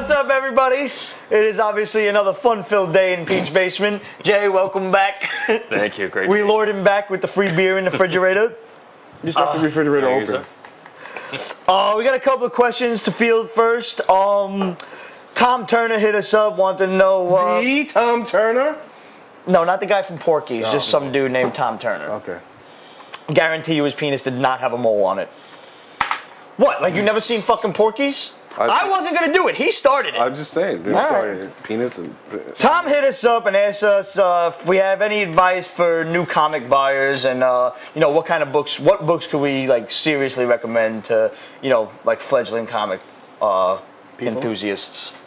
What's up, everybody? It is obviously another fun-filled day in Pete's basement. Jay, welcome back. Thank you. Great. We lured him back with the free beer in the refrigerator. You just have the refrigerator open. We got a couple of questions to field first. Tom Turner hit us up, wanted to know... the Tom Turner? No, not the guy from Porky's, just some dude named Tom Turner. Okay. Guarantee you his penis did not have a mole on it. What, like you never seen fucking Porky's? I wasn't going to do it. He started it. I'm just saying. They started it. Penis and... Tom hit us up and asked us if we have any advice for new comic buyers and, you know, what kind of books, what books could we, like, seriously recommend to, you know, like, fledgling comic enthusiasts.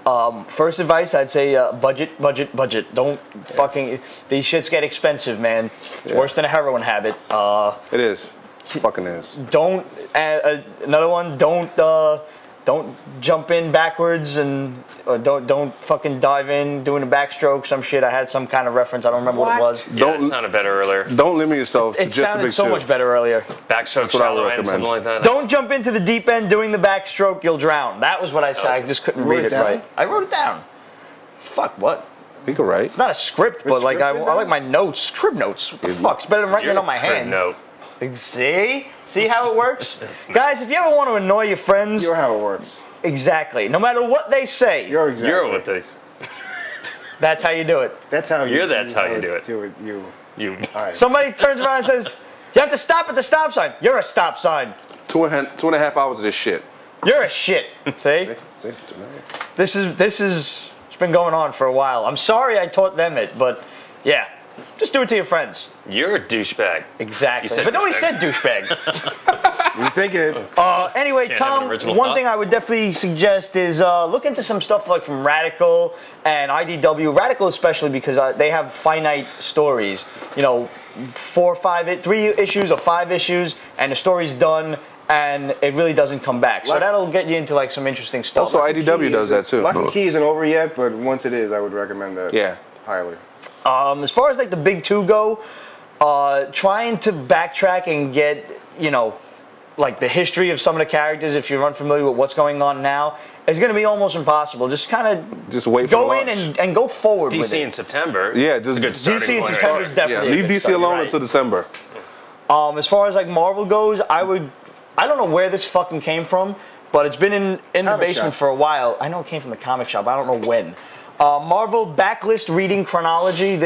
First advice, I'd say budget. Don't fucking... These shits get expensive, man. It's worse than a heroin habit. It is. It fucking is. Don't... another one, don't jump in backwards and don't fucking dive in doing a backstroke, some shit. I had some kind of reference. I don't remember what it was. Yeah, it sounded better earlier. Don't limit yourself to It just the sounded big so two. much better earlier. Backstroke, shallow end, something like that. Don't jump into the deep end doing the backstroke, you'll drown. That was what I said. I just couldn't read it right. I wrote it down. Fuck, what? You can write. It's not a script, but like I like my notes, script notes. What the fuck? It's better than writing it on my hand. Note. See how it works? Guys, if you ever want to annoy your friends... You're how it works. Exactly. No matter what they say... You're exactly. You're what they... That's how you do it. That's how you... That's how you do it. Do it. You. All right. Somebody turns around and says, you have to stop at the stop sign. You're a stop sign. 2.5 hours of this shit. You're a shit. See? This is... It's been going on for a while. I'm sorry I taught them it, but yeah. Just do it to your friends. You're a douchebag. Exactly. But nobody said douchebag. You think it? Anyway, Tom, one thing I would definitely suggest is look into some stuff like from Radical and IDW. Radical especially because they have finite stories. You know, 3 issues or 5 issues, and the story's done, and it really doesn't come back. So that'll get you into like some interesting stuff. Also, IDW does that too. Lock and Key isn't over yet, but once it is, I would recommend that. Yeah. Highly. As far as like the big two go, trying to backtrack and get, you know, like the history of some of the characters, if you're unfamiliar with what's going on now, is going to be almost impoable. Just kind of wait go for in and go forward with it. DC in September. Yeah, just a good starting DC in point, September is definitely leave DC alone until December. As far as like Marvel goes, I don't know where this fucking came from, but it's been in the basement for a while. I know it came from the comic shop. I don't know when. Marvel backlist reading chronology.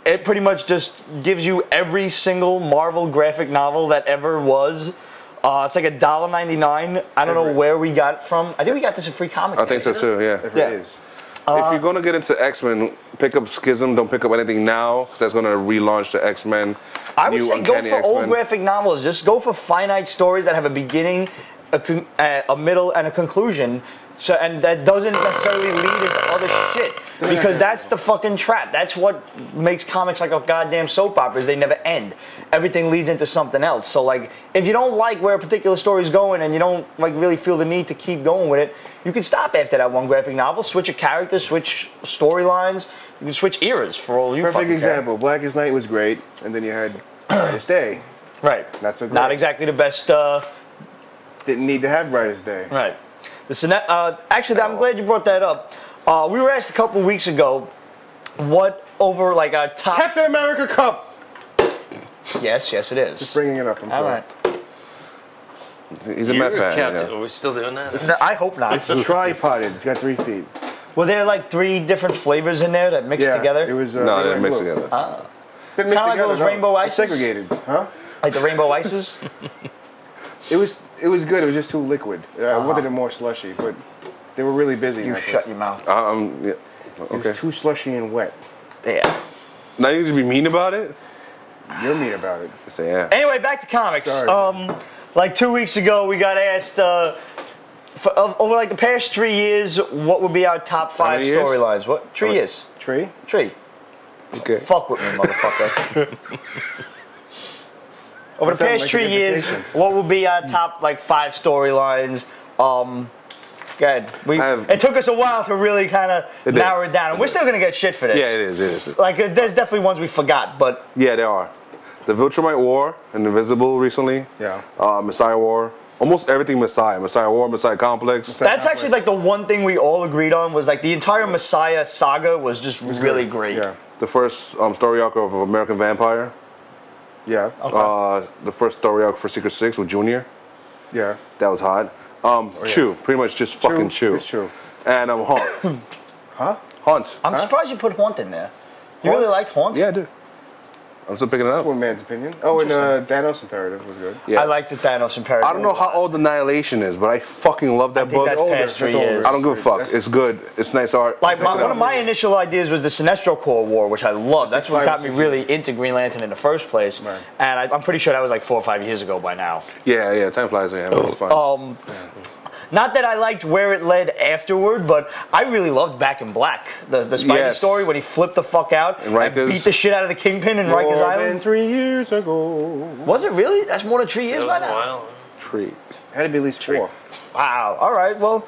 It pretty much just gives you every single Marvel graphic novel that ever was. It's like $1.99. I don't know where we got it from. I think we got this in Free Comic Day. I think so too, yeah. If it is. If you're going to get into X-Men, pick up Schism. Don't pick up anything now. That's going to relaunch the X-Men. I would say go Uncanny for X-Men. old graphic novels. Just go for finite stories that have a beginning, a middle, and a conclusion. So, and that doesn't necessarily lead into other shit. Because that's the fucking trap. That's what makes comics like a goddamn soap opera, is they never end. Everything leads into something else. So, like, if you don't like where a particular story's going and you don't, like, really feel the need to keep going with it, you can stop after that one graphic novel, switch a character, switch storylines, you can switch eras for all you Perfect example. Blackest Night was great, and then you had Brightest Day. Right. Not so great. Not exactly the best... Didn't need to have Brightest Day. Right. Actually, I'm glad you brought that up. We were asked a couple weeks ago what over like our top... Captain America Cup! Yes, it is. Just bringing it up, I'm sorry. All right. He's a Met fan. Are we still doing that? No, I hope not. It's tripoded. It's got 3 feet. Were there like 3 different flavors in there that mixed together? It was... No, they didn't mix together. Kind of like those rainbow ices? Segregated, huh? Like the rainbow ices? It was good. It was just too liquid. I wanted it more slushy, but they were really busy. You shut your mouth. Yeah. It Okay. was too slushy and wet. Yeah. Now you need to be mean about it? You're mean about it. Say yeah. Anyway, back to comics. Sorry. Like 2 weeks ago, we got asked over like the past 3 years, what would be our top 5 storylines? What 3 years? Tree? Okay. Fuck with me, motherfucker. Over the past 3 years, what will be our top like 5 storylines? Good. It took us a while to really kind of narrow it down, and we're still gonna get shit for this. Yeah, it is. Like, there's definitely ones we forgot, but yeah, there are. The Viltrumite War and Invisible recently. Yeah. Messiah War. almost everything Messiah War, Messiah Complex. That's actually like the one thing we all agreed on was like the entire Messiah saga was just really great. Yeah. The first story arc of American Vampire. Yeah. The first story arc for Secret Six with Junior. Yeah. That was hot. Chew, pretty much just fucking Chew. It's true. And Haunt. Huh? Haunt. I'm surprised you put Haunt in there. You really liked Haunt? Yeah, I do. I'm still picking it up. One man's opinion. Oh, and Thanos Imperative was good. Yeah. I like the Thanos Imperative. I don't know how old Annihilation is, but I fucking love that I think book. that's Older, past 3 that's older. years. I don't give a fuck. That's- It's good. It's nice art. Like Check it one out. of my initial ideas was the Sinestro Corps War, which I love. That's what like got 5 me or 6 really years. into Green Lantern in the first place. Right. And I'm pretty sure that was like 4 or 5 years ago by now. Yeah, time flies. Yeah, it was fun. Not that I liked where it led afterward, but I really loved Back in Black, the Spidey Yes. story when he flipped the fuck out And and Rikers. beat the shit out of the Kingpin in More Rikers than Island. 3 years ago. Was it really? That's more than 3 years It by was a now. while. Treat. Had to be at least 4. Wow. All right. Well,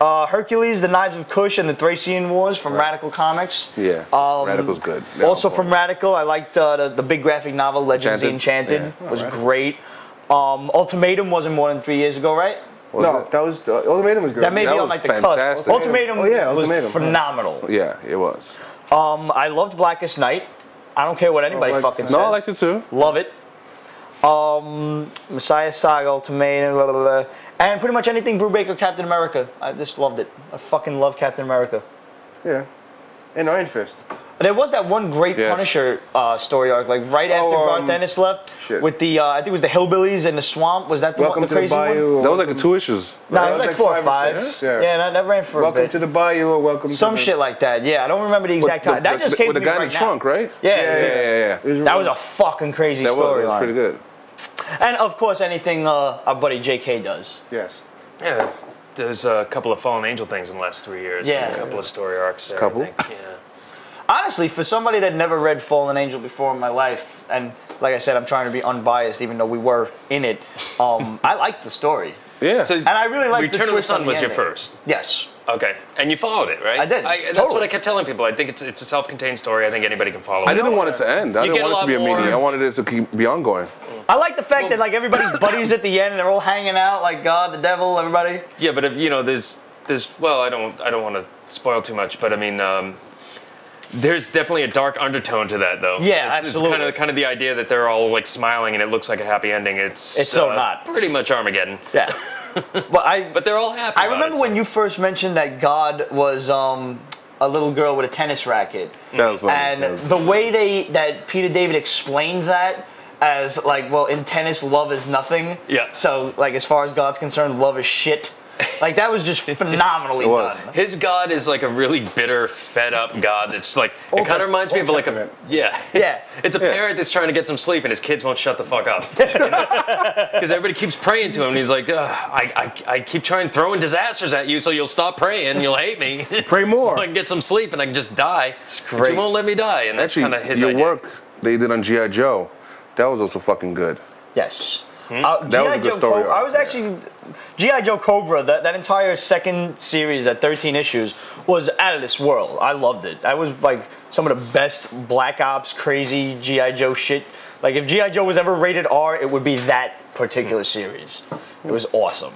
Hercules, the Knives of Kush, and the Thracian Wars from Radical Comics. Yeah, Radical's good. Yeah, Also from Radical, I liked the big graphic novel Legends of the Enchanted? Enchanted. Was great. Ultimatum wasn't more than 3 years ago, right? Was No, it? that was Ultimatum was good. That may That be on was like the fantastic. cusp. Ultimatum, Oh, yeah, was Ultimatum. phenomenal. Yeah, it was. I loved Blackest Night. I don't care what anybody Blackest fucking Night. says. No, I liked it too. Love it. Messiah Saga, Ultimatum, blah, blah, blah. And pretty much anything Brubaker, Captain America. I just loved it. I fucking love Captain America. Yeah. And Iron Fist. There was that one great Yes. Punisher story arc, like right after Garth Ennis left, shit. with the I think it was the hillbillies in the swamp. Was that the, Welcome one, the to the crazy one? Bayou. That was like the 2 issues. No, it That was was like 4 or 5 5. or 6, yeah. Yeah, that ran for a Welcome bit. to the Bayou or welcome Some to the... shit like that. Yeah, I don't remember the exact time. That just came with to the me guy right in the now. trunk, right? Yeah, Yeah. That was a fucking crazy That was storyline. pretty good. And of course, anything our buddy J.K. does. Yes. Yeah, there's a couple of Fallen Angel things in the last 3 years. Yeah. A couple of story arcs there, Couple? I think. Yeah. Honestly, for somebody that never read Fallen Angel before in my life, and like I said, I'm trying to be unbiased, even though we were in it. I liked the story, Yeah. So and I really liked the Return of the twist on Sun the was your ending. first. Yes. Okay, and you followed it, right? I did, That's totally. what I kept telling people. I think it's a self-contained story. I think anybody can follow it. I didn't want it to end. I You didn't get want it to be a lot immediate. more- I wanted it to be ongoing. I like the fact that like everybody's buddies at the end, and they're all hanging out, like God, the devil, everybody. Yeah, but if there's well, I don't want to spoil too much, but I mean, there's definitely a dark undertone to that, though. Yeah, it's absolutely. kind of the idea that they're all like smiling and it looks like a happy ending. It's so not. pretty much Armageddon. Yeah. But they're all happy. I about remember it, when you first mentioned that God was a little girl with a tennis racket, That was funny. and That was- the way that Peter David explained that as like, well, in tennis, love is nothing. Yeah. So like, as far as God's concerned, love is shit. Like that was just phenomenally It was. done. His God is like a really bitter, fed up God that's like, it kind of reminds me of like a, Testament. yeah. Yeah. It's a parent that's trying to get some sleep and his kids won't shut the fuck up. Because everybody keeps praying to him and he's like, I keep trying throwing disasters at you so you'll stop praying and you'll hate me. Pray more. So I can get some sleep and I can just die. It's But great. you won't let me die. And that's kind of his your idea. work they did on G.I. Joe, that was also fucking good. Yes. That was a G.I. good Joe story Cobra, I arc, was actually G.I. Joe Cobra, that entire second series at 13 issues was out of this world. I loved it. That was like some of the best Black Ops crazy G.I. Joe shit. Like if G.I. Joe was ever rated R, it would be that particular series. It was awesome.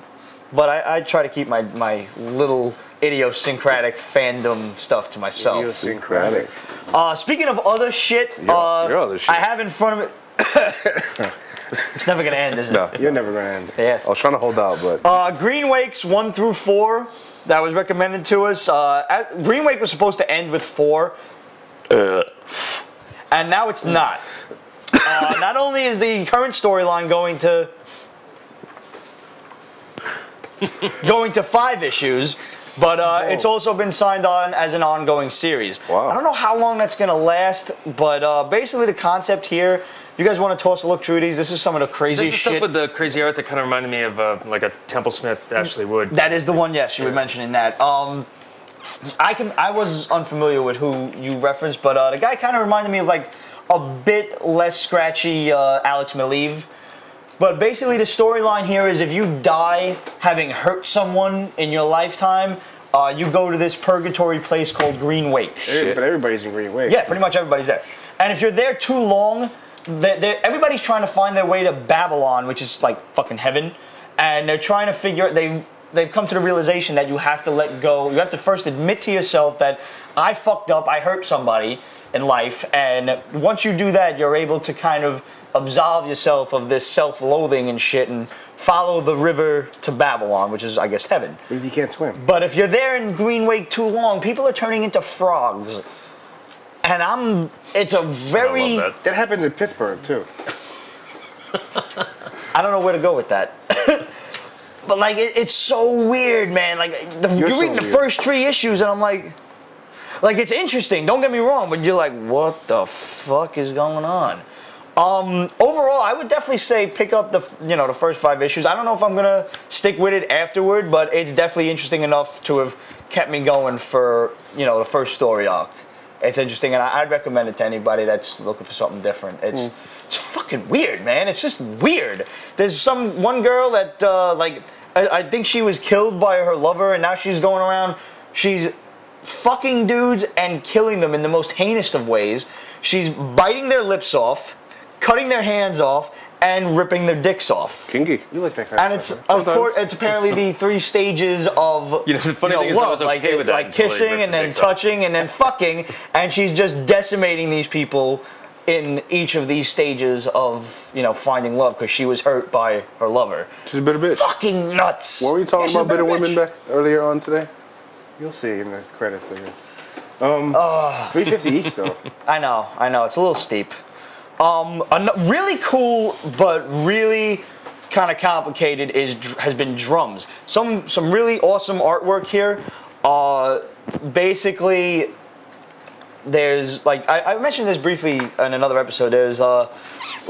But I try to keep my little idiosyncratic fandom stuff to myself. Idiosyncratic. Speaking of other shit, your other shit. I have in front of it. It's never gonna end, is it? No, You're never going to end. Yeah. I was trying to hold out, but Green Wakes 1 through 4 that was recommended to us. Green Wake was supposed to end with 4, and now it's not. Not only is the current storyline going to 5 issues, but it's also been signed on as an ongoing series. Wow. I don't know how long that's going to last, but basically the concept here. You guys want to toss a look through these? This is some of the Is craziest this the stuff shit. with the crazy art that kind of reminded me of like a Temple Smith, Ashley Wood? That is the one, yes, you were mentioning that. I was unfamiliar with who you referenced, but the guy kind of reminded me of like a bit less scratchy Alex Maleev. But basically the storyline here is if you die having hurt someone in your lifetime, you go to this purgatory place called Green Wake. But everybody's in Green Wake. Yeah, pretty much everybody's there. And if you're there too long, everybody's trying to find their way to Babylon, which is like fucking heaven. and they're trying to figure. They've come to the realization that you have to let go. You have to first admit to yourself that I fucked up. I hurt somebody in life, and once you do that, you're able to kind of absolve yourself of this self-loathing and shit, and follow the river to Babylon, which is, I guess, heaven. But if you can't swim. But if you're there in Green Wake too long, people are turning into frogs. And it's a very... I love That happens in Pittsburgh, too. I don't know where to go with that. But, like, it's so weird, man. Like, you're reading the first 3 issues, and I'm like, it's interesting. Don't get me wrong, but you're like, what the fuck is going on? Overall, I would definitely say pick up the first 5 issues. I don't know if I'm gonna stick with it afterward, but it's definitely interesting enough to have kept me going for the first story arc. It's interesting, and I'd recommend it to anybody that's looking for something different. It's fucking weird, man. It's just weird. There's one girl that I think she was killed by her lover, and now she's going around. She's fucking dudes and killing them in the most heinous of ways. She's biting their lips off, cutting their hands off, and ripping their dicks off. Kinky. You like that kind And of it's stuff. it's apparently the 3 stages of The funny thing is, I was okay with that like until they kissing ripped and the then dicks off. touching and then fucking, and she's just decimating these people in each of these stages of finding love because she was hurt by her lover. She's a bitter bitch. Fucking nuts. What were you talking Yeah, she's a about bitter women bitch. back earlier on today? You'll see in the credits, I guess. $3.50 each, though. I know. It's a little steep. Really cool, but really kind of complicated has been drums. Some really awesome artwork here. Basically, there's I mentioned this briefly in another episode. There's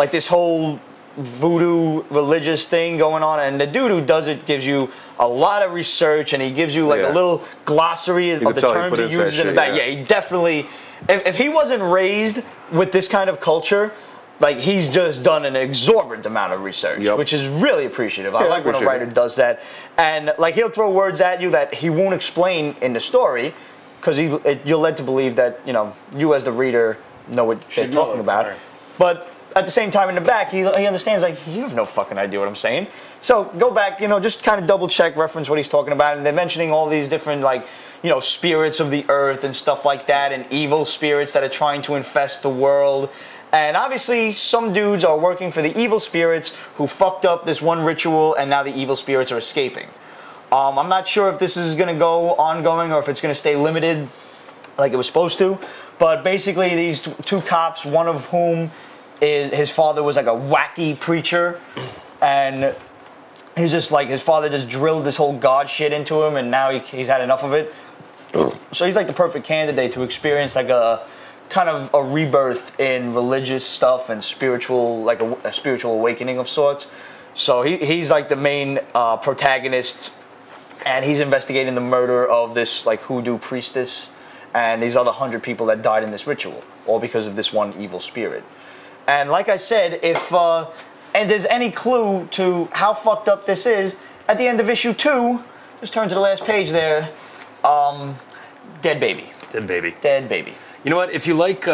this whole voodoo religious thing going on, and the dude who does it gives you a lot of research, and he gives you a little glossary of the terms he uses in the back. Yeah, he definitely. If he wasn't raised with this kind of culture, he's just done an exorbitant amount of research, which is really appreciative. I like when a writer does that, and he'll throw words at you that he won't explain in the story, because you're led to believe that you as the reader know what they're talking about, right. But at the same time, in the back, he understands, you have no fucking idea what I'm saying. So go back, just kind of double check, reference what he's talking about. And they're mentioning all these different, spirits of the earth and stuff like that, and evil spirits that are trying to infest the world. And obviously, some dudes are working for the evil spirits who fucked up this one ritual, and now the evil spirits are escaping. I'm not sure if this is going to go ongoing or if it's going to stay limited like it was supposed to. But basically, these 2 cops, one of whom his father was a wacky preacher, and he's just his father just drilled this whole God shit into him, and now he's had enough of it. So he's the perfect candidate to experience a kind of a rebirth in religious stuff and spiritual, a spiritual awakening of sorts. So he's the main protagonist, and he's investigating the murder of this hoodoo priestess and these other 100 people that died in this ritual, all because of this one evil spirit. And like I said, if there's any clue to how fucked up this is, at the end of issue 2, just turn to the last page there, dead baby. Dead baby. Dead baby. You know what? If you like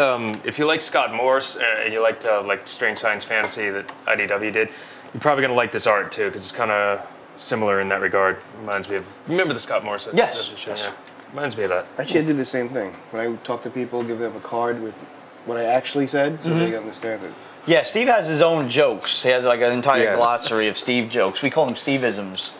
Scott Morse and you liked Strange Science Fantasy that IDW did, you're probably gonna like this art too, because it's kind of similar in that regard. Reminds me of, remember the Scott Morse? Yes. Yeah. Reminds me of that. Actually, I do the same thing. When I talk to people, give them a card with what I actually said, so they understand it. Yeah, Steve has his own jokes. He has an entire glossary of Steve jokes. We call them Steve-isms.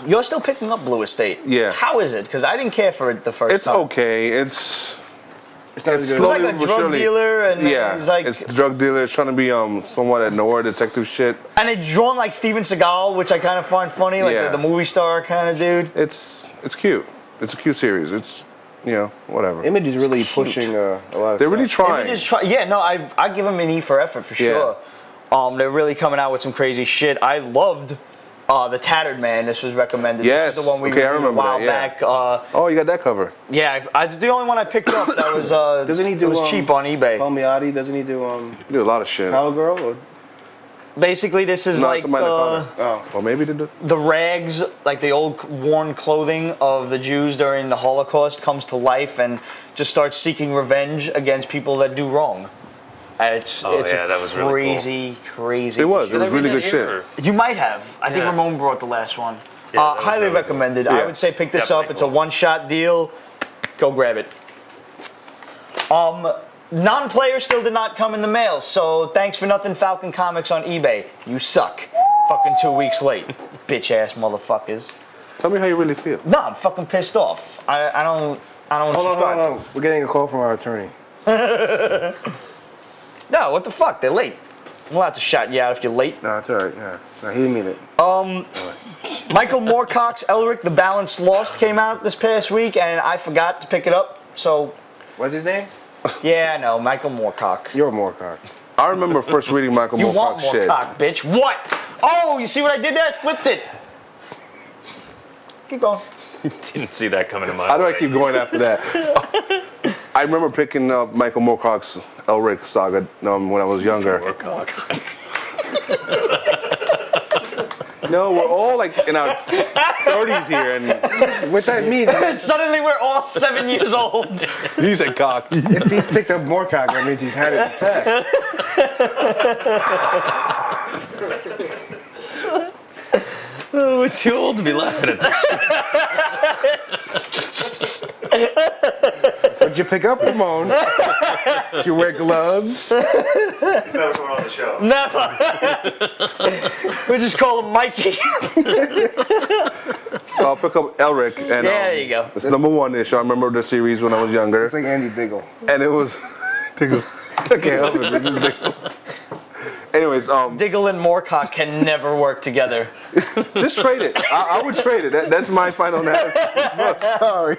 You're still picking up Blue Estate. Yeah. How is it? Because I didn't care for it the first time. It's okay. It's not as good. He's a drug dealer, and he's it's drug dealer. It's trying to be somewhat a noir detective shit. And it's drawn like Steven Seagal, which I kind of find funny, the movie star kind of dude. It's cute. It's a cute series. It's whatever. Image is really pushing a lot of They're really stuff. trying. I give them an E for effort for sure. They're really coming out with some crazy shit. I loved the Tattered Man. This was recommended. Yes. This was the one we reviewed a while back. Oh, you got that cover. Yeah, the only one I picked up that was Doesn't he do? it was cheap on eBay. Palmiotti, doesn't he do? You do a lot of shit. Power Girl. Or? Basically, this is Somebody that cover. Oh. Or maybe they do. the rags, the old worn clothing of the Jews during the Holocaust, comes to life and just starts seeking revenge against people that do wrong. And it's yeah, that was really crazy, crazy. It was. It Did I was read really that good here? shit. You might have. I think Yeah. Ramon brought the last one. Yeah, that was Highly really cool. recommended. Yeah. I would say pick this Definitely up. It's a cool. one-shot deal. Go grab it. Non-player still did not come in the mail, so thanks for nothing, Falcon Comics on eBay. You suck. Fucking 2 weeks late, bitch-ass motherfuckers. Tell me how you really feel. No, I'm fucking pissed off. I don't subscribe. Hold on. We're getting a call from our attorney. No, what the fuck? They're late. I'm allowed to shout you out if you're late. No, it's all right. Yeah. No, he didn't mean it. Michael Moorcock's Elric, The Balance Lost came out this past week, and I forgot to pick it up, so... What's his name? Yeah, I know, Michael Moorcock. You're Moorcock. I remember first reading Michael You want Moorcock's more shit. cock, bitch. What? Oh, you see what I did there? I flipped it. Keep going. Didn't see that coming to mind. How do I keep going after that? I remember picking up Michael Moorcock's Elric saga when I was younger. No, we're all like in our 30s here, and What that means is Suddenly we're all 7 years old. you said cock. if he's picked up Moorcock, that means he's had it in the past. Oh, we're too old to be laughing at this. What'd you pick up, Ramon? Did you wear gloves? He's never coming on the show. Never. We just call him Mikey. So I'll pick up Elric, and There you go. it's #1 issue. I remember the series when I was younger, It's like Andy Diggle. and it was. I can't help it. This is Diggle. Anyways, Diggle and Moorcock can never work together. just trade it. I would trade it. That's my final analysis. Sorry.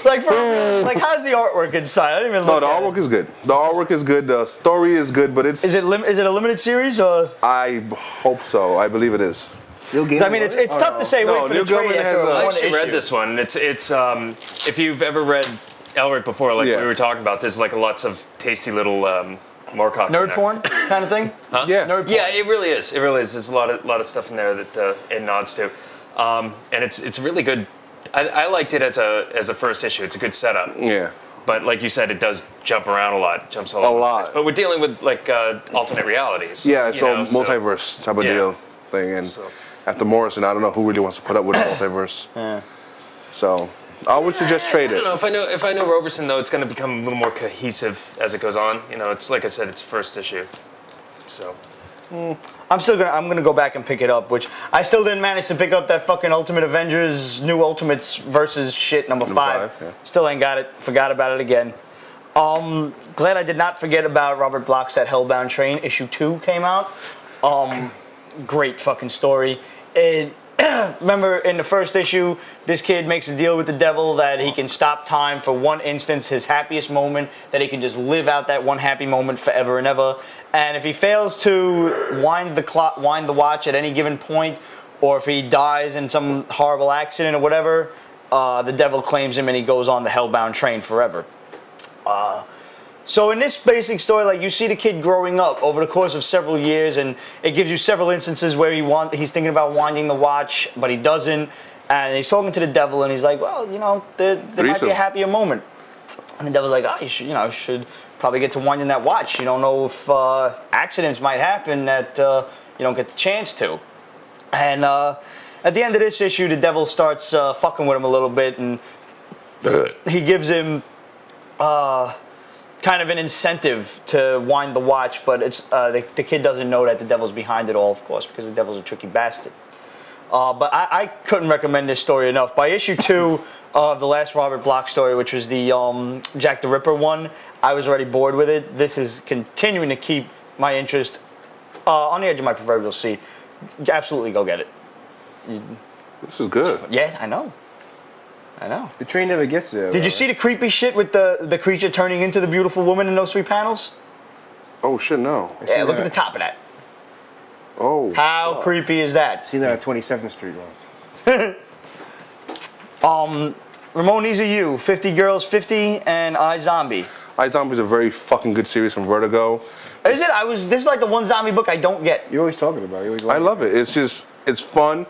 Like how's the artwork inside? I didn't even No, look the at artwork is good. The artwork is good. The story is good, but it's. Is it a limited series or? I hope so. I believe it is. Neil Gaiman I mean, it's wrote it? tough to say. No, wait for Neil the trade Gaiman after has a- I one actually issue. read this one. It's if you've ever read Elric before, like Yeah. we were talking about, there's like lots of tasty little Moorcocks in Nerd there. porn kind of thing. Yeah. Nerd porn. Yeah, it really is. It really is. There's a lot of stuff in there that it nods to, and it's really good. I liked it as a first issue. It's a good setup. Yeah. But like you said, it does jump around a lot. It jumps all over the lot. place. But we're dealing with like alternate realities. Yeah, you it's a know, so- multiverse type of Yeah. deal thing, and So- after Morrison, I don't know who really wants to put up with a multiverse. So I would suggest trade I it. don't know. If I know Roberson, though, it's going to become a little more cohesive as it goes on. You know, it's like I said, it's first issue. So I'm gonna go back and pick it up, which I still didn't manage to pick up that fucking Ultimate Avengers New Ultimates versus shit number 5. five, yeah. Still ain't got it. Forgot about it again. Glad I did not forget about Robert Bloch's That Hellbound Train. Issue 2 came out. Great fucking story. Remember in the first issue, this kid makes a deal with the devil that he can stop time for one instance, his happiest moment, that he can just live out that one happy moment forever and ever. And if he fails to wind the watch at any given point, or if he dies in some horrible accident or whatever, the devil claims him and he goes on the Hellbound Train forever. So in this basic story, like, you see the kid growing up over the course of several years, and it gives you several instances where he's thinking about winding the watch, but he doesn't, and he's talking to the devil, and he's like, well, you know, there might be a happier moment. And the devil's like, oh, you should probably get to winding that watch. You don't know if accidents might happen that you don't get the chance to. And at the end of this issue, the devil starts fucking with him a little bit, and he gives him kind of an incentive to wind the watch, but it's the kid doesn't know that the devil's behind it all, of course, because the devil's a tricky bastard. But I couldn't recommend this story enough. By issue 2 of the last Robert Bloch story, which was the Jack the Ripper one, I was already bored with it. This is continuing to keep my interest on the edge of my proverbial seat. Absolutely go get it. This is good. Yeah, I know. I know. The train never gets there. Did you see the creepy shit with the creature turning into the beautiful woman in those 3 panels? Oh shit, no. Yeah, look at the top of that. Oh. How creepy is that? Seen that on 27th Street once. Ramon, these are you. 50 Girls 50 and iZombie. iZombie is a very fucking good series from Vertigo. Is it? This is like the one zombie book I don't get. You're always talking about it. You always like I love it. It's fun.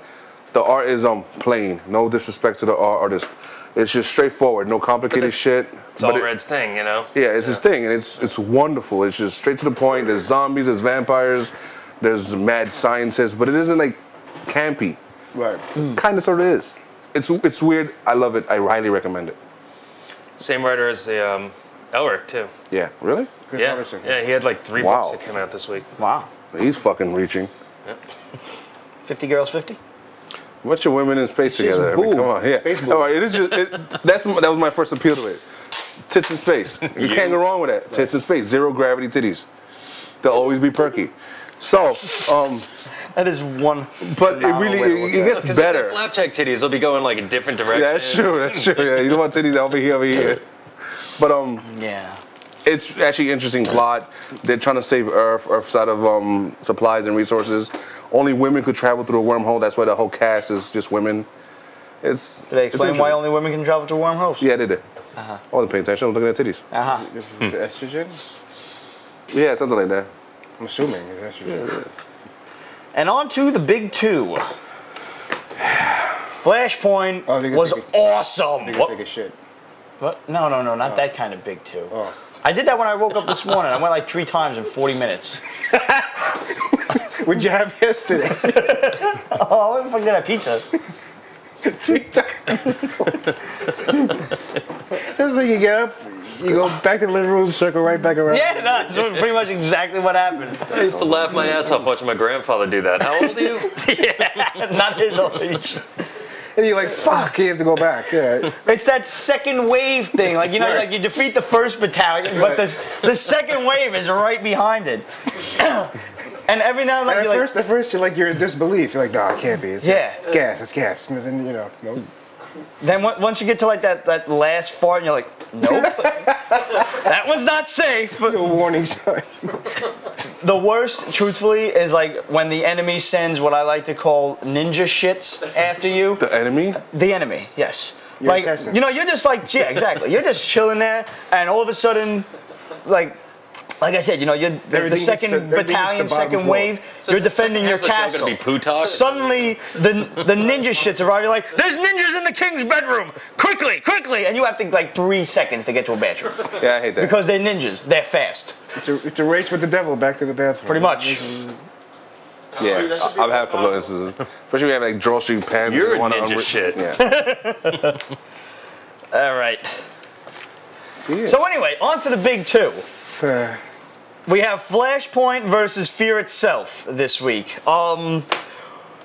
The art is plain. No disrespect to the artist. It's just straightforward, no complicated shit. It's all Red's thing, you know? Yeah, it's his thing, and it's wonderful. It's just straight to the point. There's zombies, there's vampires, there's mad scientists, but it isn't like campy. Right. Kind of sort of is. It's weird. I love it. I highly recommend it. Same writer as the Elric, too. Yeah, really? Chris Yeah. Anderson. Yeah, he had like 3 Wow. books that came out this week. Wow. He's fucking reaching. Yep. 50 girls, 50? Bunch of women in space together. I mean, come on, yeah. All right, it is just that was my first appeal to it. Tits in space. You can't go wrong with that. Tits in space. Zero gravity titties. They'll always be perky. So, That is one. but it really it gets Because better. the flapjack titties, they'll be going like in different directions. Yeah, that's true. That's true. Yeah, you don't want titties over here, over here. But Yeah. it's actually interesting plot. They're trying to save Earth's out of supplies and resources. Only women could travel through a wormhole. That's why the whole cast is just women. It's. Did they it's explain why interesting. only women can travel through wormholes? Yeah, they did. I wasn't paying attention. I was looking at titties. This is the estrogen? Yeah, something like that. I'm assuming it's estrogen. And on to the big two. Flashpoint Oh, they was could take awesome. You can What? take a shit. What? No, not that kind of big two. Oh. I did that when I woke up this morning. I went like 3 times in 40 minutes. What'd you have yesterday? Oh, where the fuck did I have pizza? 3 times. That's like you get up, you go back to the living room, circle right back around. Yeah, no, that's pretty much exactly what happened. I used to laugh my ass off watching my grandfather do that. How old are you? Yeah, not his age. And you're like, fuck, you have to go back. Yeah. It's that second wave thing. Like, you know, like you defeat the first battalion, but the second wave is right behind it. And every now and then you're like, At first you're in disbelief. You're like, no, it can't be. It's gas, it's gas. But then, nope. then once you get to like that last fart, and you're like, nope, that one's not safe. It's a warning sign. The worst, truthfully, is like when the enemy sends what I like to call ninja shits after you. The enemy? The enemy, yes. You're like, testing. you're just like, yeah, exactly. You're just chilling there, and all of a sudden, like I said, you're the Everything second hits the- everything battalion, hits the bottom second floor. wave. So You're is the defending second your half of the show castle. gonna be poo talk? Suddenly, the ninja shits arrive. You're like, there's ninjas in the king's bedroom. Quickly, and you have to like 3 seconds to get to a bathroom Yeah, I hate that. because they're ninjas. They're fast, It's a race with the devil back to the bathroom. pretty much. Yeah, I've had a couple of instances. Especially when you have like drawstring pants. You're a you wanna ninja shit. Yeah. All right. See it. So anyway, on to the big two. Uh, We have Flashpoint versus Fear Itself this week. Flashpoint.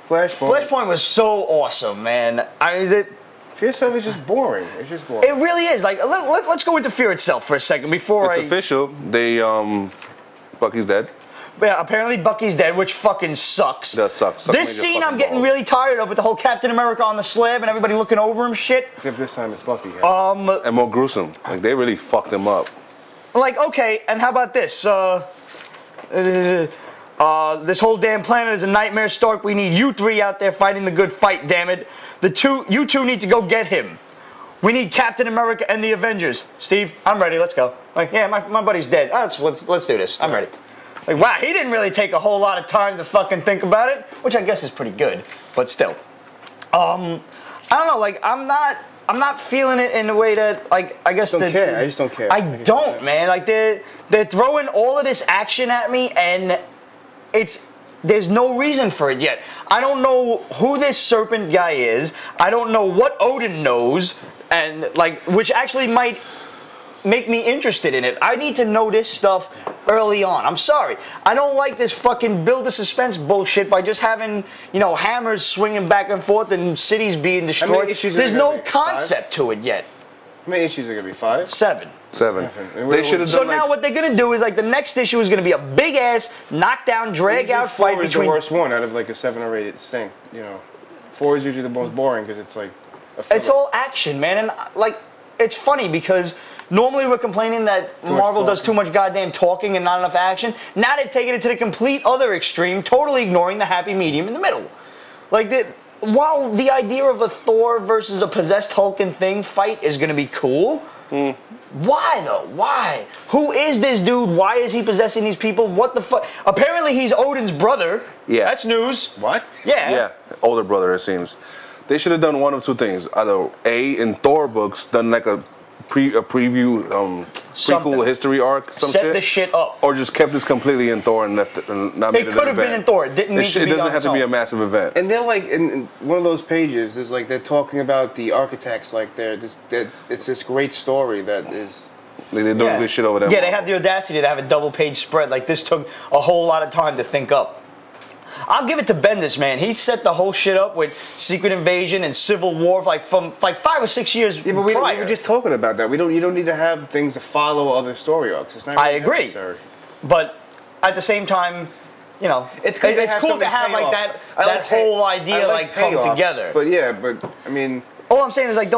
Flashpoint was so awesome, man. I mean, Fear Itself is just boring. It's just boring. it really is. Like, let's go into Fear Itself for a second before It's official. They Bucky's dead. Yeah, apparently Bucky's dead, which fucking sucks. That sucks. Suck This major scene I'm fucking getting balls. really tired of with the whole Captain America on the slab and everybody looking over him shit. Except this time it's Bucky. And more gruesome. Like they really fucked him up. Like, okay, and how about this? This whole damn planet is a nightmare, Stark. We need you three out there fighting the good fight, damn it. You two need to go get him. We need Captain America and the Avengers. Steve, I'm ready, let's go. Like, yeah, my buddy's dead. Let's do this. I'm ready. Like, wow, he didn't really take a whole lot of time to fucking think about it, which I guess is pretty good, but still. I don't know, like, I'm not feeling it in a way that, like, I guess I just don't care. I don't, man. Like, they're throwing all of this action at me, and there's no reason for it yet. I don't know who this serpent guy is. I don't know what Odin knows, and like, which actually might make me interested in it. I need to know this stuff early on. I'm sorry. I don't like this fucking build a suspense bullshit by just having, hammers swinging back and forth and cities being destroyed. issues are There's there no gonna be? concept to it yet. How many issues are going to be? 5? 7. 7. And They should have So done now like, what they're gonna do is like the next issue is gonna be a big ass knockdown, drag out Usually fight 4 is between. the worst one out of like a 7 or 8 thing. 4 is usually the most boring because it's like a filler. It's all action, man, and like it's funny because normally we're complaining that much Marvel does talking. too much goddamn talking and not enough action. Now they've taken it to the complete other extreme, totally ignoring the happy medium in the middle. Like while the idea of a Thor versus a possessed Hulk and Thing fight is gonna be cool. Why though? Why? Who is this dude? Why is he possessing these people? What the fuck? Apparently he's Odin's brother. Yeah. That's news. What? Yeah. yeah, older brother it seems. They should have done one of two things. Either A, in Thor books, done like a preview prequel history arc, set the shit up, or just kept this completely in Thor and left it and not made it. It could have been in Thor. It didn't need to be. It doesn't have to be a massive event. And they're like in one of those pages is like they're talking about the architects, like it's this great story that is. Like they're doing good shit over there. Yeah, they have the audacity to have a double page spread. Like this took a whole lot of time to think up. I'll give it to Bendis, man. He set the whole shit up with Secret Invasion and Civil War from 5 or 6 years Yeah, but prior. we were just talking about that. You don't need to have things to follow other story arcs. It's not. Really I agree, necessary. but at the same time, you know, it's cool to have like that whole idea like come together. But I mean, all I'm saying is like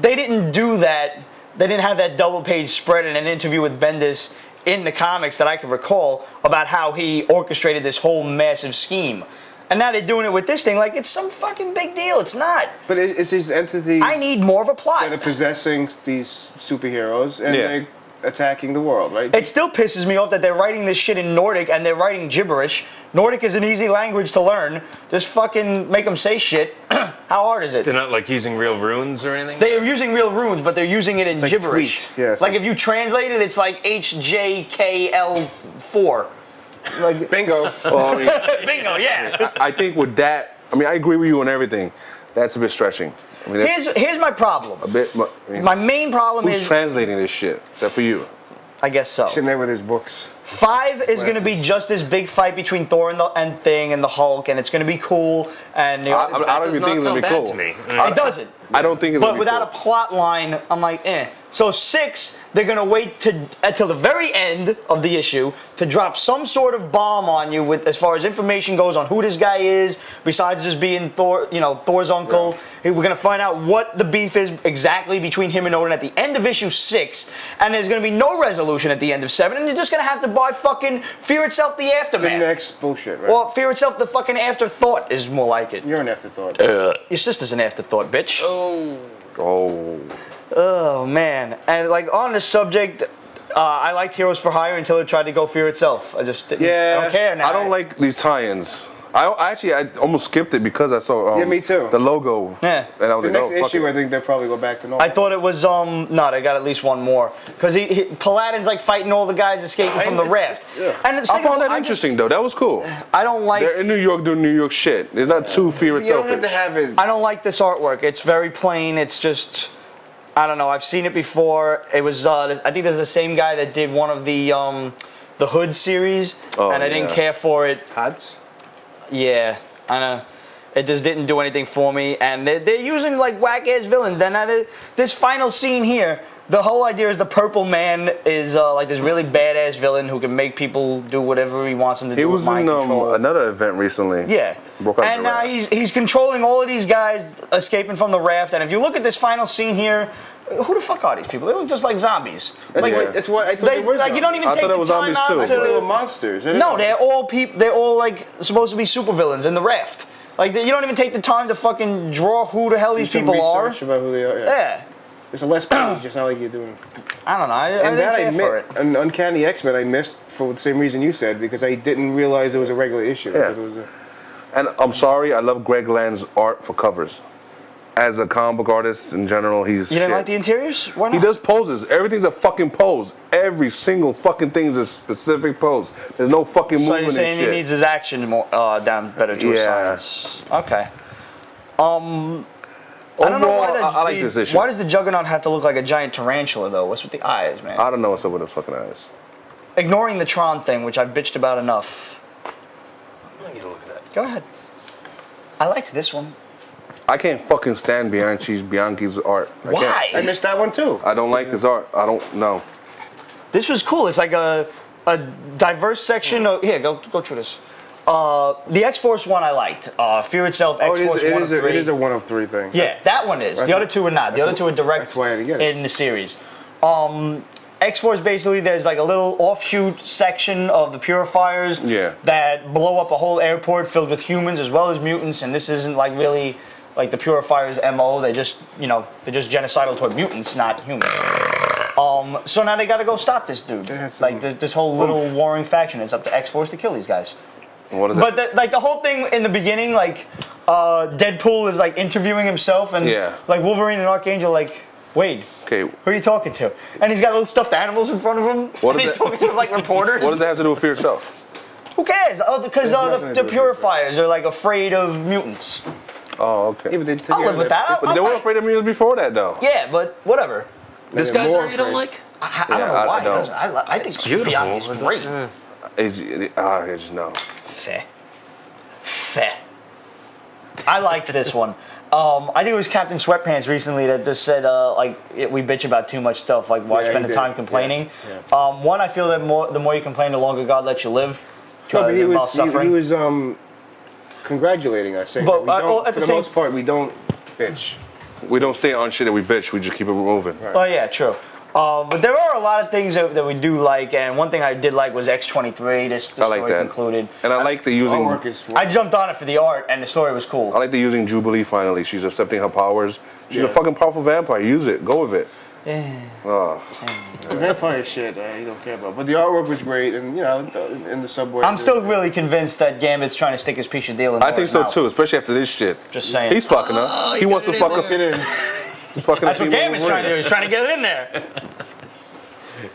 they didn't do that. They didn't have that double page spread in an interview with Bendis in the comics that I can recall about how he orchestrated this whole massive scheme. And now they're doing it with this thing like it's some fucking big deal. It's not. But it's these entities. I need more of a plot. That are possessing these superheroes and they're attacking the world, right? It still pisses me off that they're writing this shit in Nordic and they're writing gibberish. Nordic is an easy language to learn. Just fucking make them say shit. How hard is it? They're not like using real runes or anything? They're using real runes, but they're using it in gibberish. Tweet. Yeah, like if you translate it, it's like HJKL4. Like bingo. Well, I mean, bingo, yeah. I think with that, I mean, I agree with you on everything. That's a bit stretching. I mean, here's my problem. My main problem who's is translating this shit. Is that for you? I guess so. Sitting there with his books. 5 is going to be just this big fight between Thor and Thing and the Hulk, and it's going to be cool. And I don't even think it's going to be cool. To me. It doesn't. I don't think it's But gonna be without cool. a plot line, I'm like, eh. So 6, they're gonna wait until the very end of the issue to drop some sort of bomb on you with as far as information goes on who this guy is, besides just being Thor, Thor's uncle. Yeah. We're gonna find out what the beef is exactly between him and Odin at the end of issue 6, and there's gonna be no resolution at the end of 7, and you're just gonna have to buy fucking Fear Itself the Aftermath. The next bullshit, right? Well, Fear Itself the fucking afterthought is more like it. You're an afterthought. Your sister's an afterthought, bitch. Oh, man. And like on the subject, I liked Heroes for Hire until it tried to go Fear Itself. I just didn't, I don't care now. I don't like these tie-ins. I almost skipped it because I saw me too. The logo. Yeah. And I was the like, next fuck issue, it. I think they'll probably go back to normal. I thought it was no, they got at least one more because Paladin's like fighting all the guys escaping from the raft. And I found that interesting though. That was cool. I don't like. They're in New York doing New York shit. It's not too Fear You Itself. don't have to have it. I don't like this artwork. It's very plain. It's just. I don't know. I've seen it before. It was. I think there's the same guy that did one of the Hood series, and I didn't care for it. Hods? Yeah, I know. It just didn't do anything for me, and they're using like whack-ass villains. Then this final scene here, the whole idea is the Purple Man is like this really badass villain who can make people do whatever he wants them to do. He was with mind in control. another event recently. Yeah, and now he's controlling all of these guys escaping from the raft. And if you look at this final scene here, who the fuck are these people? They look just like zombies. It's what I thought they were. Like you don't even take the time out to. They were monsters. No, they're all people. They're all like supposed to be supervillains in the raft. Like you don't even take the time to fucking draw who the hell these people are. Research about who they are. Yeah. It's a less page. It's not like you're doing. I don't know. I didn't care for it. An Uncanny X-Men I missed for the same reason you said, because I didn't realize it was a regular issue. Yeah. It was And I'm sorry, I love Greg Land's art for covers. As a comic book artist in general, he's. You didn't like the interiors? Why not? He does poses. Everything's a fucking pose. Every single fucking thing is a specific pose. There's no fucking So movement you're saying and shit. he needs his action more down better to his science. Okay. I don't know why I like this issue. Why does the Juggernaut have to look like a giant tarantula though? What's with the eyes, man? I don't know what's up with those fucking eyes. Ignoring the Tron thing, which I've bitched about enough. I'm gonna get a look at that. Go ahead. I liked this one. I can't fucking stand Bianchi's art. Why? I missed that one too. I don't like his art. I don't know. This was cool. It's like a diverse section of. Here, go through this. The X-Force one I liked. Fear Itself, X-Force 1 of 3. It is a 1 of 3 thing. Yeah, that one is. The other two are not. The other two are direct that's why I didn't get it. in the series. X-Force, basically, there's like a little offshoot section of the Purifiers that blow up a whole airport filled with humans as well as mutants, and this isn't like really like the Purifiers' MO. They just, they're just genocidal toward mutants, not humans. So now they gotta go stop this dude. Like this whole little warring faction. It's up to X-Force to kill these guys. What is but the whole thing in the beginning, like Deadpool is like interviewing himself, and like Wolverine and Archangel like, Wade, who are you talking to? And he's got little stuffed animals in front of him, and he's talking to like reporters. What does that have to do with fear yourself? Who cares? Oh, because the purifiers are like afraid of mutants. Oh, okay. Yeah, but I'll live with that. But they weren't afraid of mutants before that, though. Yeah, but whatever. This guy's art you don't like? I don't know why. I think beautiful. Bianchi's great. I just know. Feh. I liked this one. I think it was Captain Sweatpants recently that just said, we bitch about too much stuff. Like, why spend the time complaining? Yeah. One, I feel that the more you complain, the longer God lets you live. No, but he was congratulating us, saying that we don't, for the most part, we don't bitch. We don't stay on shit that we bitch. We just keep it moving. Right. Oh, yeah, true. But there are a lot of things that we do like, and one thing I did like was X-23. This story concluded. And I like the using... I jumped on it for the art, and the story was cool. I like the using Jubilee, finally. She's accepting her powers. She's a fucking powerful vampire. Use it. Go with it. The vampire shit, you don't care about. But the artwork was great, and, you know, in the subway... I'm still really convinced that Gambit's trying to stick his piece of deal in I think so, too, especially after this shit. Just saying. He's fucking her. He wants to fuck her. He's fucking That's what Gambit's trying to do. He's trying to get it in there.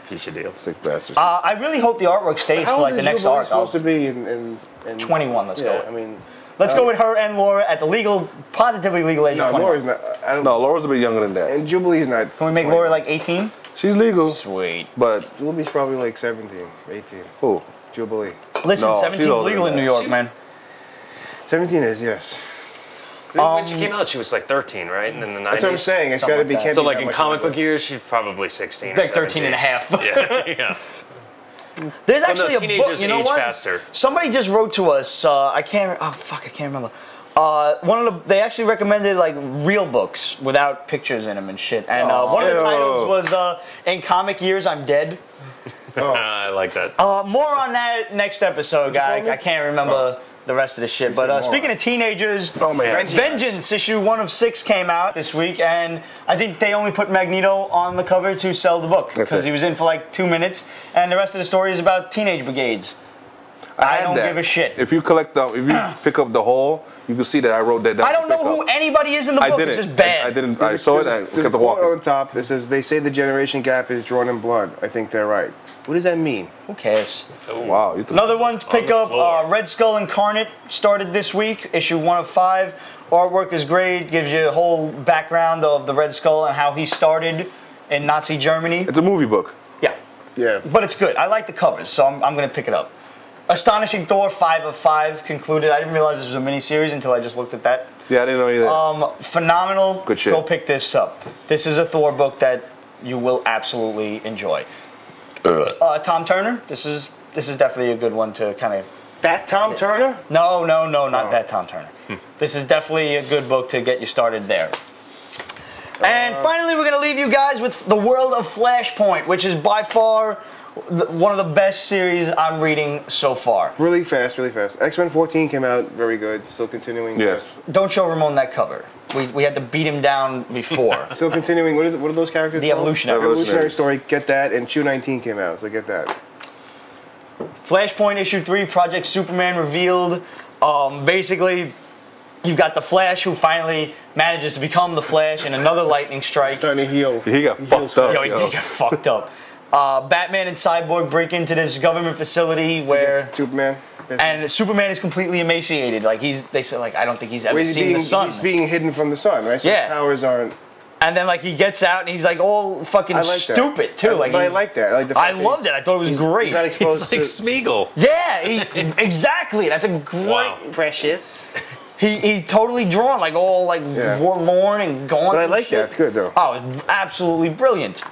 Piece of deal. Sick bastards. I really hope the artwork stays for like the next arc. Supposed to be in 21. Let's go. I mean, let's go with her and Laura at the positively legal age of 21. Laura's not. No, Laura's a bit younger than that. And Jubilee's not. Can we make Laura like 18? She's legal. Sweet. But Jubilee's probably like 17, 18. Who? Jubilee. Listen, 17's legal in New York, man. 17 is, yes. When she came out, she was like 13, right? And in the 90s. That's what I'm saying. It's got to be. So like in comic book years, she's probably 16. Like 13 and a half. Yeah. There's actually a book. You know what? Faster. Somebody just wrote to us. I can't remember. They actually recommended like real books without pictures in them and shit. And one of the titles was "In Comic Years, I'm Dead." I like that. More on that next episode, guy. I can't remember the rest of the shit. But speaking of teenagers, Vengeance issue 1 of 6 came out this week, and I think they only put Magneto on the cover to sell the book because he was in for like 2 minutes, and the rest of the story is about teenage brigades. I don't give a shit. If you collect if you pick up the whole, you can see that I wrote that down. I don't know who anybody is in the book. It's just bad. I didn't. I saw it. I kept walking. On top that says they say the generation gap is drawn in blood. I think they're right. What does that mean? Who cares? Oh, wow. Another one to pick up, Red Skull Incarnate started this week, issue 1 of 5. Artwork is great, gives you a whole background of the Red Skull and how he started in Nazi Germany. It's a movie book. Yeah. But it's good. I like the covers, so I'm going to pick it up. Astonishing Thor 5 of 5 concluded. I didn't realize this was a miniseries until I just looked at that. Yeah, I didn't know either. Phenomenal. Good shit. Go pick this up. This is a Thor book that you will absolutely enjoy. Tom Turner. This is definitely a good one to kind of. That Tom Turner? No, not that Tom Turner. This is definitely a good book to get you started there. And finally, we're going to leave you guys with the world of Flashpoint, which is by far one of the best series I'm reading so far. Really fast. X-Men 14 came out, very good. Still continuing. Yes. Don't show Ramon that cover. We had to beat him down before. Still continuing. What are those characters? The Evolutionary Story. Get that. And Q 19 came out, so get that. Flashpoint issue 3, Project Superman revealed. Basically, you've got the Flash who finally manages to become the Flash in another lightning strike. Starting to heal. He got fucked up. He did get fucked up. Batman and Cyborg break into this government facility where Superman. And Superman is completely emaciated. Like they said, like I don't think he's ever seen the sun. He's being hidden from the sun, right? So his powers aren't. And then like he gets out and he's like all fucking stupid too. But I like that. I loved it. I thought it was great. He's not exposed like Smeagol. Yeah, exactly. That's a great. Precious. He totally drawn like all like worn and gaunt. But I like that. It's good though. Oh, it's absolutely brilliant.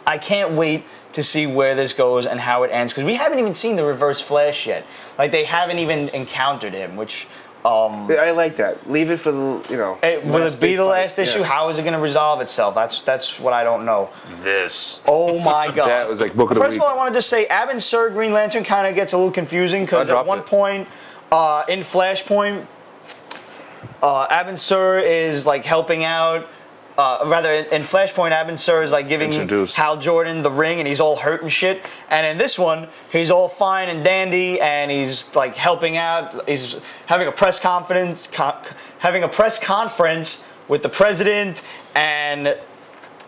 I can't wait to see where this goes and how it ends, because we haven't even seen the Reverse Flash yet. Like they haven't even encountered him, which I like that. Leave it for the will it be the last issue? Yeah. How is it going to resolve itself? That's what I don't know. Oh my god. That was like book of the week. First of all, I wanted to say Abin Sur Green Lantern kind of gets a little confusing because at one point in Flashpoint, Abin Sur is like helping out rather in Flashpoint, Abin Sur is like giving Introduced. Hal Jordan the ring, and he's all hurt and shit. And in this one, he's all fine and dandy, and he's like helping out. He's having a press conference, with the president, and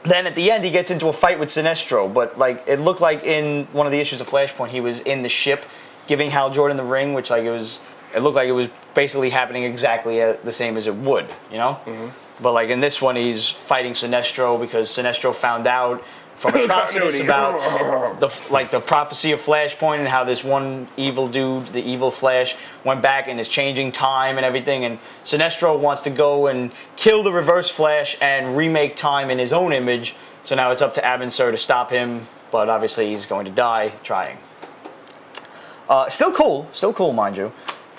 then at the end he gets into a fight with Sinestro. But like it looked like in one of the issues of Flashpoint, he was in the ship giving Hal Jordan the ring, which like it looked like it was basically happening exactly the same as it would, you know? Mm-hmm. But like in this one, he's fighting Sinestro because Sinestro found out from Atrocitus about the prophecy of Flashpoint and how this one evil dude, the evil Flash, went back and is changing time and everything. And Sinestro wants to go and kill the Reverse Flash and remake time in his own image. So now it's up to Abin Sur to stop him, but obviously he's going to die trying. Still cool, mind you.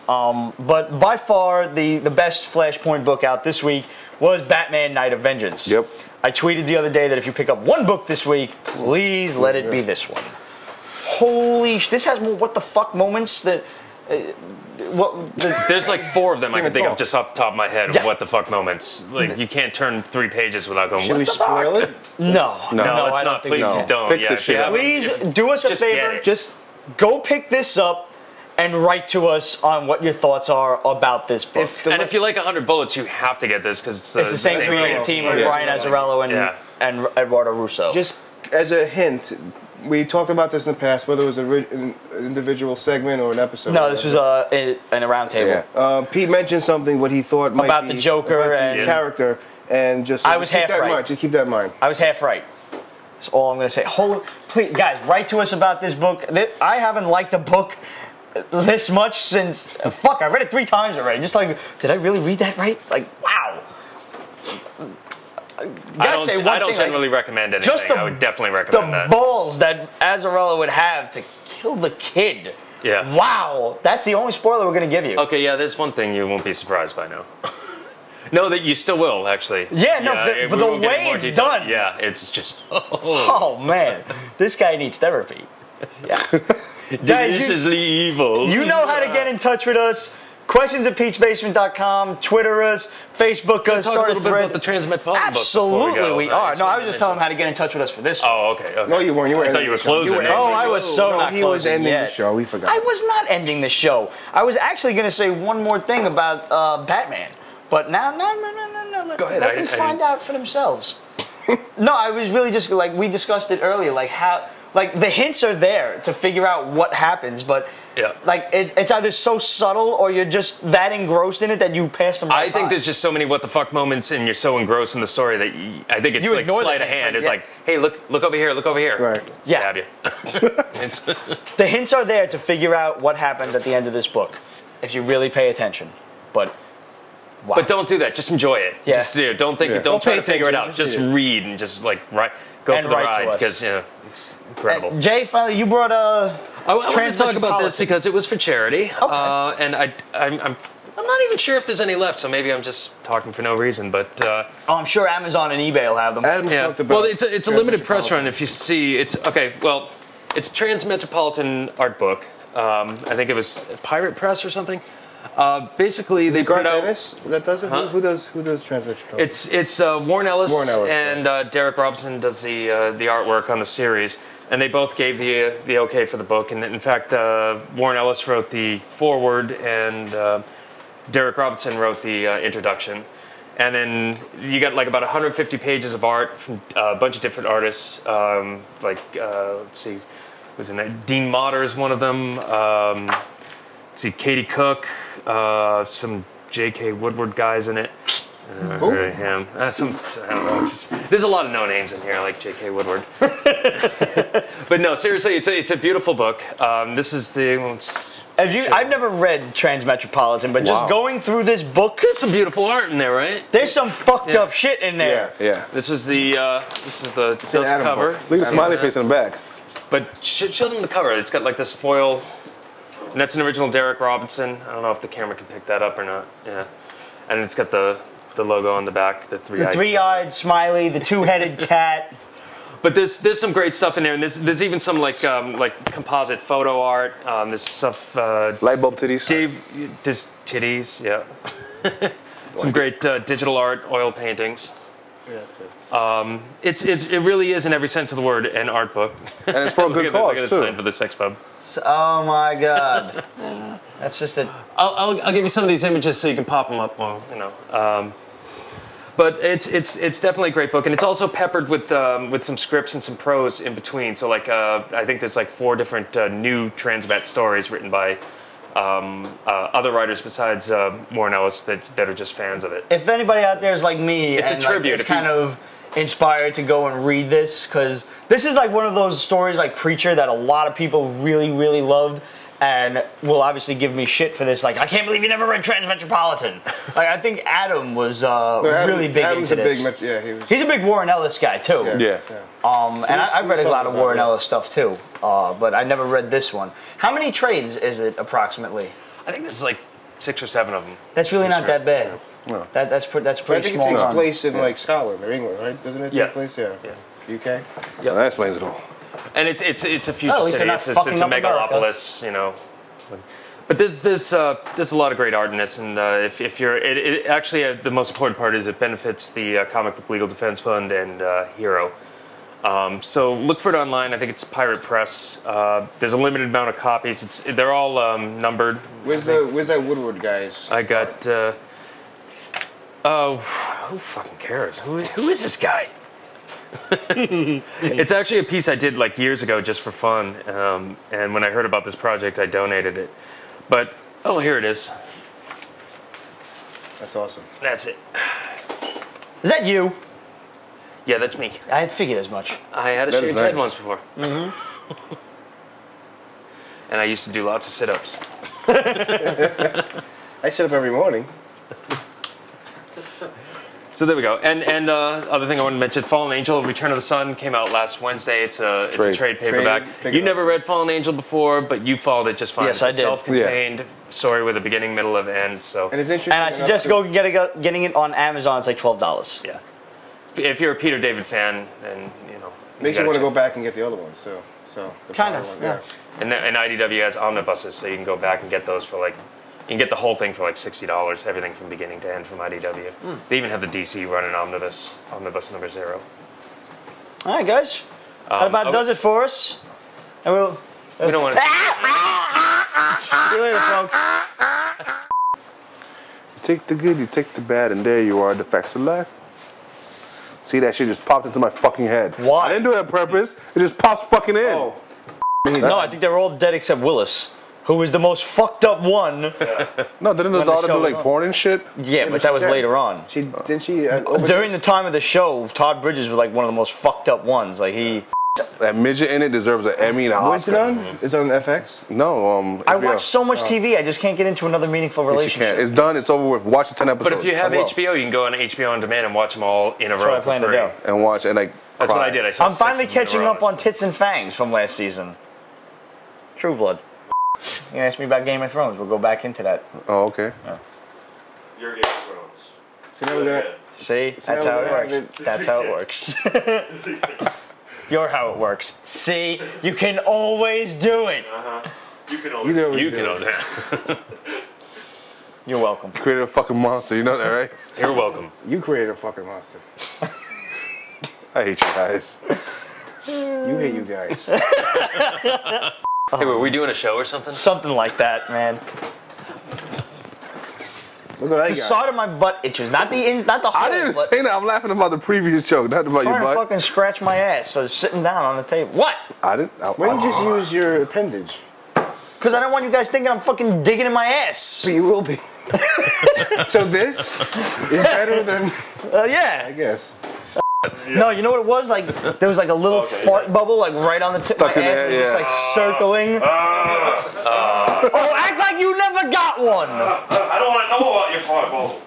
But by far the best Flashpoint book out this week was Batman Night of Vengeance. Yep. I tweeted the other day that if you pick up one book this week, please let it be this one. Holy this has more what the fuck moments that There's like 4 of them I can think of just off the top of my head. Yeah. What the fuck moments. Like you can't turn 3 pages without going, Should what we the spoil fuck? it? No, Let's I don't not. think Please we can. don't. Pick Yeah, the if shit you up. haven't- Please do us a Just get favor. it. Just go pick this up and write to us on what your thoughts are about this book. And if you like 100 Bullets, you have to get this because it's It's the same creative team with Brian Azzarello and Eduardo Russo. Just as a hint, we talked about this in the past, whether it was an individual segment or an episode. No, this was in a round table. Yeah. Pete mentioned something what he thought might About be the Joker about the and- character, and just I was keep half that in right. mind. Just keep that in mind. I was half right. That's all I'm going to say. Please, guys, write to us about this book. I haven't liked a book this much since... Fuck, I read it 3 times already. Just like, did I really read that right? Like, wow. I don't generally recommend anything. Just I would definitely recommend the that. balls that Azzarello would have to kill the kid. Yeah. Wow. That's the only spoiler we're going to give you. Okay, yeah, there's one thing you won't be surprised by now. No, that you still will, actually. Yeah, no, but we the won't get way any more it's detail. done. Yeah, it's just... Oh, man. This guy needs therapy. Yeah. Guys, deliciously evil. you know how to get in touch with us. Questions@peachbasement.com, Twitter us, Facebook us, Talk a start a little bit thread. about the Transmetropolitan book Absolutely, before we go. are. No, I was just telling him how to get in touch with us for this one. Oh, okay. No, you weren't. You weren't. I thought you were closing. ending it. the Oh, I was so no, not he was closing ending yet. the show. We forgot. I was not ending the show. I was actually going to say one more thing about Batman, but now, no. Go ahead. Let them find out for themselves. No, I was really just like we discussed it earlier, like how, like the hints are there to figure out what happens, but Yeah. like it's either so subtle or you're just that engrossed in it that you pass them. I right think by. there's just so many what the fuck moments, and you're so engrossed in the story that I think it's You like ignore sleight the of hints, hand. like, It's yeah. like, hey, look over here, look over here. Right. Yeah. Stab you. It's, The hints are there to figure out what happens at the end of this book, if you really pay attention. But wow. But don't do that. Just enjoy it. Yeah. Just don't think. Yeah. Don't try pay to figure it attention, out. just Just read it. read and just like go And for the write to ride us. because it's incredible. Jay, finally, you brought I want to talk about this Transmetropolitan. because it was for charity, Okay. and I'm not even sure if there's any left. So maybe I'm just talking for no reason. But Oh, I'm sure Amazon and eBay will have them. Adam yeah, talked about well, it's a limited press Transmetropolitan. run. If you see, it's okay. Well, it's Transmetropolitan Art Book. I think it was Pirate Press or something. Basically, they Garth put out. Ennis that does it. Huh? Who does Transmetropolitan? It's Warren Ellis, Warren Ellis, and Derek Robinson does the artwork on the series, and they both gave the okay for the book. And in fact, Warren Ellis wrote the foreword, and Derek Robinson wrote the introduction. And then you got like about 150 pages of art from a bunch of different artists. Let's see, was in there? Dean Motter's one of them. Let's see, Katie Cook, some J.K. Woodward guys in it. Really him. I don't know. There's a lot of no names in here, like J.K. Woodward. But no, seriously, it's a beautiful book. This is I've never read Transmetropolitan, but just going through this book, there's some beautiful art in there, right? there's some fucked up shit in there. Yeah. This is the dust Adam cover. book. Look at the smiley face in the back. But show them the cover. It's got like this foil, and that's an original Derek Robinson. I don't know if the camera can pick that up or not. Yeah, and it's got the logo on the back, the The three-eyed smiley, the two-headed cat. But there's some great stuff in there, and there's even some like composite photo art. There's stuff. Light bulb titties. There's titties, yeah. Some great digital art, oil paintings. Yeah, that's good. It really is in every sense of the word an art book. And it's for a good Look at cause the too. sign for the sex pub. Oh my God. That's just a. I'll give you some of these images so you can pop them up. Well, you know. But it's definitely a great book, and it's also peppered with some scripts and some prose in between. So like I think there's like 4 different new Transmet stories written by other writers besides Warren Ellis that are just fans of it. If anybody out there is like me, It's a and tribute. Like, it's If you- kind of inspired to go and read this, because this is like one of those stories like Preacher that a lot of people really, really loved, and will obviously give me shit for this. Like, I can't believe you never read Transmetropolitan. Like, I think Adam was really big Adam's into a this. big, He's a big Warren Ellis guy too. Yeah. And I've read a lot of something Warren about it. Ellis stuff too, but I never read this one. How many trades is it approximately? I think there's like 6 or 7 of them. That's really not that bad. No. That's But I pretty think it small. takes run. place in like Scotland or England, right? Doesn't it take Yeah. place? Yeah. UK. Yeah, that explains it all. And it's a future Oh, at least city. they're not It's fucking a up America. megalopolis, you know. But there's a lot of great art in this, and if you're it actually the most important part is it benefits the Comic Book Legal Defense Fund and Hero. So look for it online. I think it's Pirate Press. There's a limited amount of copies. They're all numbered. Where's that Woodward guys? I got. Who fucking cares? Who is this guy? It's actually a piece I did like years ago just for fun, and when I heard about this project, I donated it. But oh, here it is. That's awesome. That's it. Is that you? Yeah, that's me. I had figured as much. I had a That is shaved head nice. once before. And I used to do lots of sit-ups. I sit up every morning. So there we go. And other thing I wanted to mention, Fallen Angel, Return of the Sun came out last Wednesday. It's a trade paperback. Pick You it never up. read Fallen Angel before, but you followed it just fine. Yes, it's I a did. self-contained story with a beginning, middle, and end. So And it's interesting. And I suggest getting it on Amazon. It's like $12. yeah, if you're a Peter David fan, then you know Makes you gotta want to go check back and get the other ones. So the Kind prior of, one, yeah. And IDW has omnibuses, so you can go back and get those for like. You can get the whole thing for like $60, everything from beginning to end from IDW. They even have the DC running omnibus number 0. All right, guys. That about does it for us. And we'll We don't want to. see you later, folks. You take the good, you take the bad, and there you are, the facts of life. See, that shit just popped into my fucking head. Why? I didn't do it on purpose. It just pops fucking in. Oh, No, I think they're all dead except Willis, who was the most fucked up one. No, didn't the When the daughter show do was like on. porn and shit? Yeah, but that was dead. later on. didn't she? Overdose? During the time of the show, Todd Bridges was like one of the most fucked up ones. Like That midget in it deserves an Emmy and an Where's it Oscar. on? It's on FX. No, I HBO. watch so much TV, I just can't get into another meaningful Yes, you relationship. can. It's done. It's over with. Watch the 10 episodes. But if you have I will. HBO, you can go on HBO on demand and watch them all in a what row I for plan to free. do. and watch and like. That's what cry. I did. I saw I'm 6 finally of them in a catching row. up on Tits and Fangs from last season. True Blood. You asked me about Game of Thrones. We'll go back into that. Oh, okay. Your Game of Thrones. So now we got. See? So That's now how we it have works. it. That's how it works. You're how it works. See? You can always do it. You can You always. know what You do. can know that. You're welcome. Created a fucking monster. You know that, right? You're welcome. You created a fucking monster. I hate you guys. You hate you guys. Hey, were we doing a show or something? Something like that, man. Look what I The got. side of my butt itches, not the ins, not the hole. I didn't but say that. I'm laughing about the previous joke, not about your trying to butt. fucking scratch my ass. So I was sitting down on the table. What? I didn't. Why don't you just use your appendage? Because I don't want you guys thinking I'm fucking digging in my ass. But you will be. So this is better than, I Yeah. guess. No, you know what it was? Like there was like a little fart bubble like right on the tip of Stuck my in ass. there, It was just yeah. like circling. Oh, act like you never got one. I don't want to know about your fart bubble.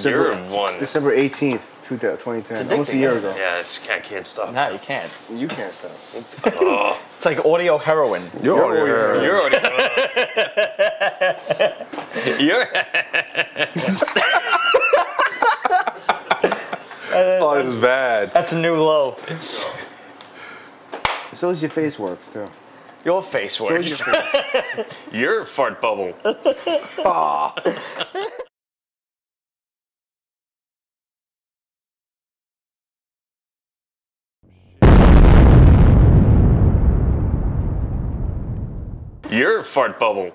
You're one. December 18th, 2010. Almost a year ago. Yeah, I can't stop. No, you can't. You can't stop. It's like audio heroin. You're already here. You're already. You're. Oh, this is bad. That's a new low. So as your face works, too. Your face So works. is your face. Your fart bubble. Your fart bubble.